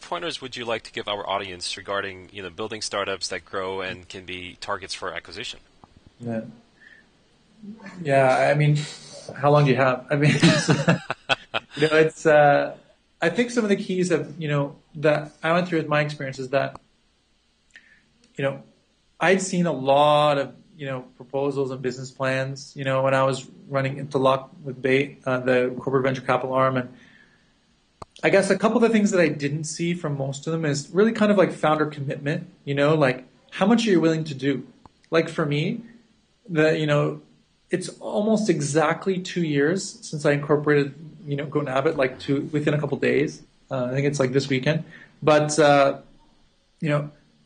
pointers would you like to give our audience regarding, building startups that grow and can be targets for acquisition? Yeah. Yeah, I mean, how long do you have? I mean, it's I think some of the keys of, that I went through with my experience is that, I'd seen a lot of, proposals and business plans, when I was running Interlock with Bait, the corporate venture capital arm. And I guess a couple of the things that I didn't see from most of them is really kind of like founder commitment, like how much are you willing to do? Like for me, it's almost exactly 2 years since I incorporated, GoNabit, within a couple of days. I think it's like this weekend. But,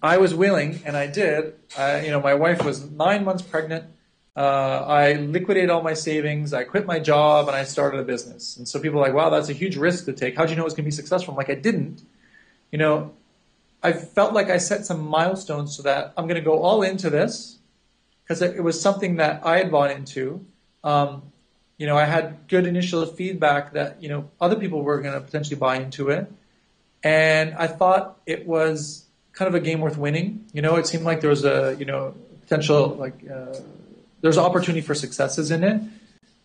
I was willing, and I did. My wife was 9 months pregnant. I liquidated all my savings. I quit my job, and I started a business. And so people are like, wow, that's a huge risk to take. How'd you know it was going to be successful? I'm like, I didn't. I felt like I set some milestones so that I'm going to go all into this because it was something that I had bought into. I had good initial feedback that, other people were going to potentially buy into it. And I thought it was kind of a game worth winning. It seemed like there was a, potential, there's opportunity for successes in it.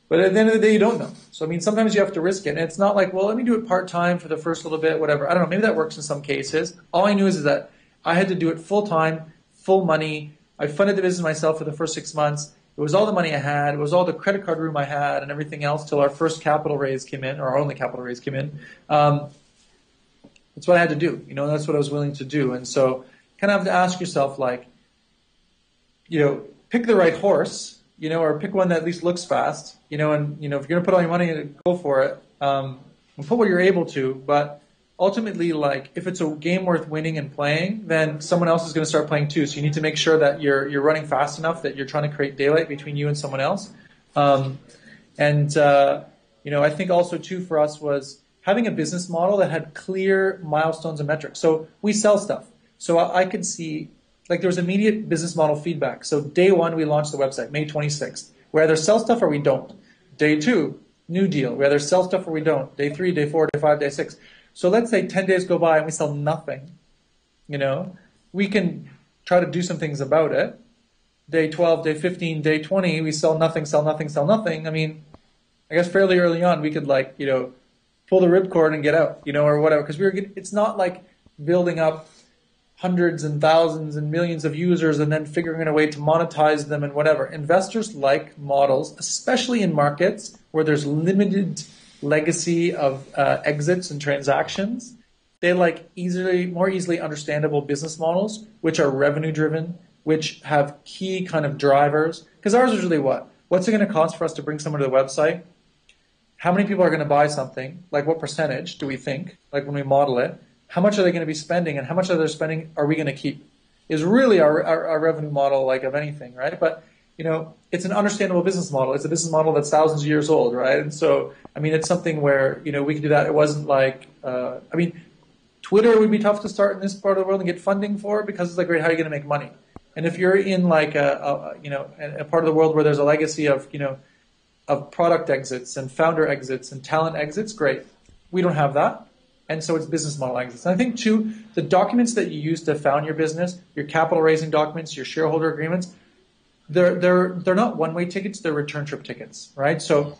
But at the end of the day, you don't know. So, sometimes you have to risk it. And it's not like, well, let me do it part-time for the first little bit, whatever. I don't know. Maybe that works in some cases. All I knew is that I had to do it full-time, full money. I funded the business myself for the first 6 months. It was all the money I had. It was all the credit card room I had and everything else till our first capital raise came in, or our only capital raise came in. That's what I had to do. That's what I was willing to do. And so kind of have to ask yourself, pick the right horse, or pick one that at least looks fast, and, if you're going to put all your money, go for it, and put what you're able to. But ultimately, if it's a game worth winning and playing, then someone else is going to start playing too. So you need to make sure that you're running fast enough that you're trying to create daylight between you and someone else. I think also too for us was having a business model that had clear milestones and metrics. So we sell stuff. So I could see, there was immediate business model feedback. So day one, we launched the website, May 26th. We either sell stuff or we don't. Day two, new deal. We either sell stuff or we don't. Day three, day four, day five, day six. So let's say 10 days go by and we sell nothing. We can try to do some things about it. Day 12, day 15, day 20, we sell nothing, sell nothing, sell nothing. I guess fairly early on, we could pull the ripcord and get out, or whatever. Because it's not like building up hundreds and thousands and millions of users and then figuring out a way to monetize them and whatever. Investors like models, especially in markets where there's limited legacy of exits and transactions. They like more easily understandable business models, which are revenue driven, which have key kind of drivers. Because ours is really what? What's it going to cost for us to bring someone to the website? How many people are going to buy something? What percentage do we think? When we model it, how much are they going to be spending, and how much of their spending are we going to keep? Is really our revenue model, of anything, right? But it's an understandable business model. It's a business model that's thousands of years old, right? And so, it's something where we can do that. It wasn't Twitter would be tough to start in this part of the world and get funding for because it's great, how are you going to make money? And if you're in a part of the world where there's a legacy of product exits and founder exits and talent exits, great. We don't have that. And so it's business model exits. And I think too, the documents that you use to found your business, your capital raising documents, your shareholder agreements, they're not one-way tickets, they're return trip tickets, right? So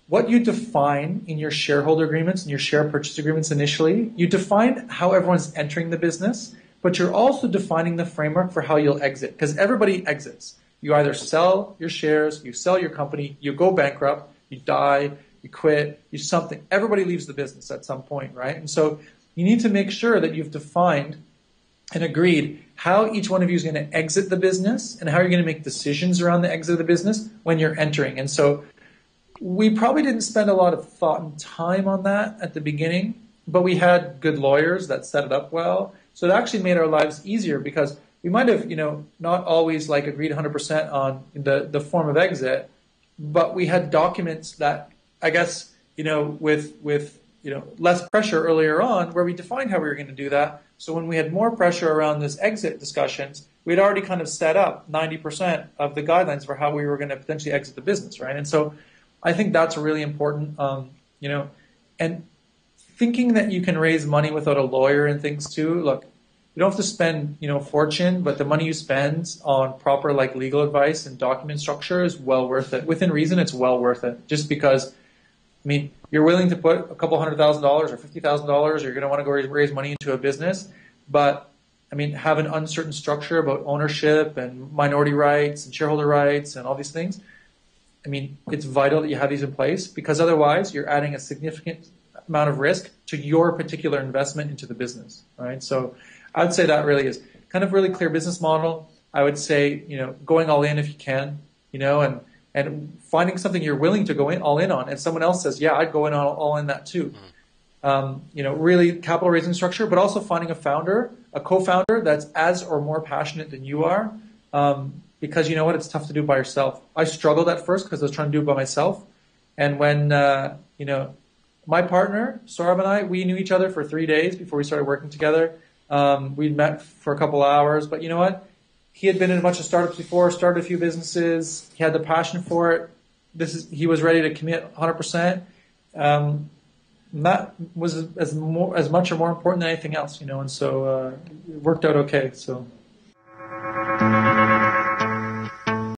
what you define in your shareholder agreements and your share purchase agreements initially, you define how everyone's entering the business, but you're also defining the framework for how you'll exit, because everybody exits. You either sell your shares, you sell your company, you go bankrupt, you die, you quit, you something. Everybody leaves the business at some point, right? And so you need to make sure that you've defined and agreed how each one of you is going to exit the business and how you're going to make decisions around the exit of the business when you're entering. And so we probably didn't spend a lot of thought and time on that at the beginning, but we had good lawyers that set it up well. So it actually made our lives easier because we might have, not always agreed 100% on the form of exit, but we had documents that I guess, with less pressure earlier on where we defined how we were going to do that. So when we had more pressure around this exit discussions, we'd already kind of set up 90% of the guidelines for how we were going to potentially exit the business, right? And so I think that's really important, and thinking that you can raise money without a lawyer and things too, look, you don't have to spend, a fortune, but the money you spend on proper like legal advice and document structure is well worth it. Within reason, it's well worth it. Just because, you're willing to put a couple $100,000 or $50,000, you're going to want to go raise money into a business, but have an uncertain structure about ownership and minority rights and shareholder rights and all these things. It's vital that you have these in place, because otherwise you're adding a significant amount of risk to your particular investment into the business, right? So I would say that really is kind of really clear business model. I would say, going all in if you can, and finding something you're willing to go in all in on, and someone else says, yeah, I'd go in all in that too. Really capital raising structure, but also finding a co-founder that's as or more passionate than you are. Because you know what, it's tough to do by yourself. I struggled at first because I was trying to do it by myself. And when, my partner, Saurabh, and I, we knew each other for 3 days before we started working together. We'd met for a couple hours, but you know what? He had been in a bunch of startups before, started a few businesses. He had the passion for it. He was ready to commit 100%. And that was as much or more important than anything else, and so it worked out okay. So.